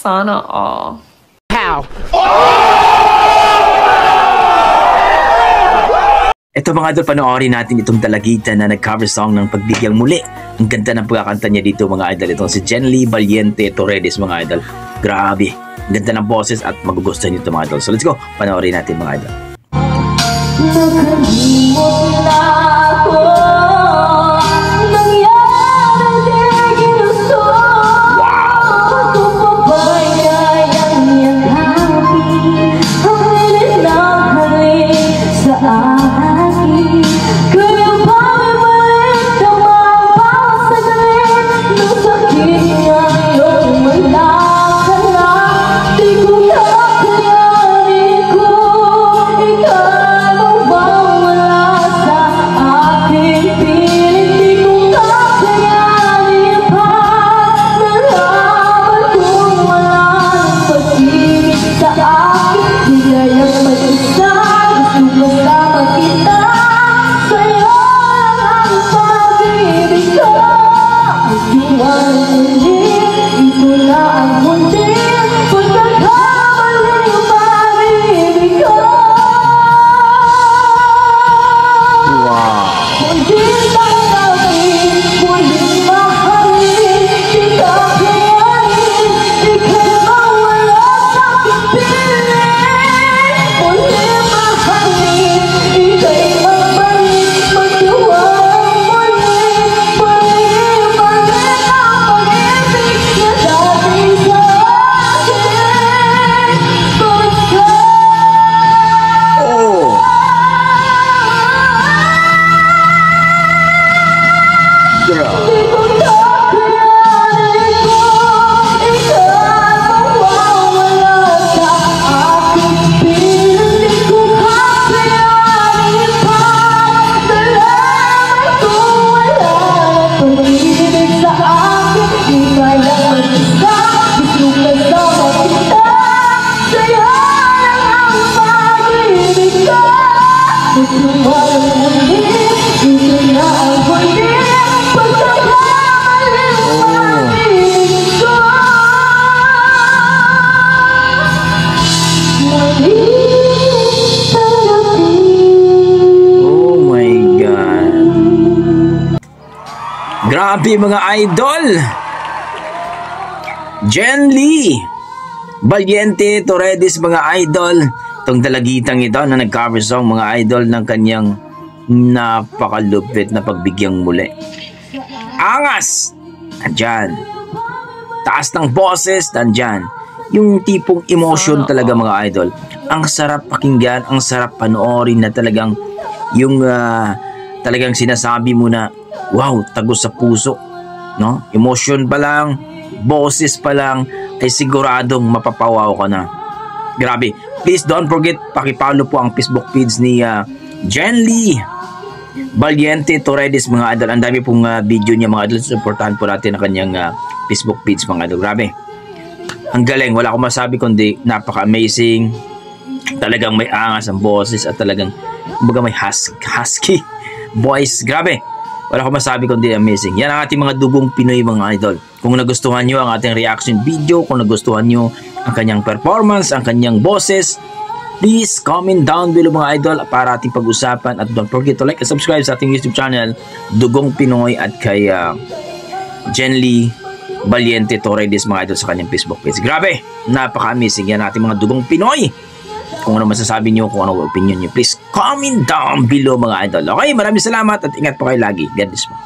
Sana all. How? Ito mga idol, panoorin natin itong dalagitan na nag-cover song ng Pagbigyang Muli. Ang ganda ng pagkakanta niya dito mga idol. Itong si Jenly Valiente Torres mga idol. Grabe, ang ganda ng boses at magugustuhan niyo ito mga idol. So let's go, panoorin natin mga idol. Nakalimot na ako, nangyari di ginusto. Ako pa ba'y kayang yakapin ang linis ng halik sa akin? Kaya ba'y balik ang mga pasagalit ng sakit ngayong wala ka na? Di ko kakayanin ko ikaw. Grabe mga idol! Jenly Valiente Torres mga idol. Itong dalagitang ito na nag-cover song mga idol ng kanyang napakalupit na Pagbigyang Muli. Angas! Nandyan. Taas ng boses, nandyan. Yung tipong emotion talaga mga idol. Ang sarap pakinggan, ang sarap panoorin na talagang yung talagang sinasabi mo na wow, tagos sa puso, no? Emotion pa lang, boses pa lang, ay siguradong mapapawaw ka na. Grabe. Please don't forget, pakipollow po ang Facebook page ni Jenly Valiente Torres mga idol. Ang dami pong video niya mga idol. Supportahan po natin ang kanyang Facebook page mga idol. Grabe. Ang galing. Wala akong masabi kundi napaka-amazing. Talagang may angas ang boses at talagang kumbaga may husky voice. Grabe. Wala akong masabi kundi amazing. Yan ang ating mga dugong Pinoy mga idol. Kung nagustuhan nyo ang ating reaction video, kung nagustuhan nyo ang kanyang performance, ang kanyang boses, please comment down below mga idol para ating pag-usapan. At don't forget to like and subscribe sa ating YouTube channel, Dugong Pinoy, at kay Jenly Valiente Torres mga idol sa kanyang Facebook page. Grabe! Napaka-amazing yan ating mga dugong Pinoy. Kung ano masasabi nyo, kung ano opinion nyo, please comment down below mga idol. Okay, maraming salamat at ingat po kayo lagi. God bless po.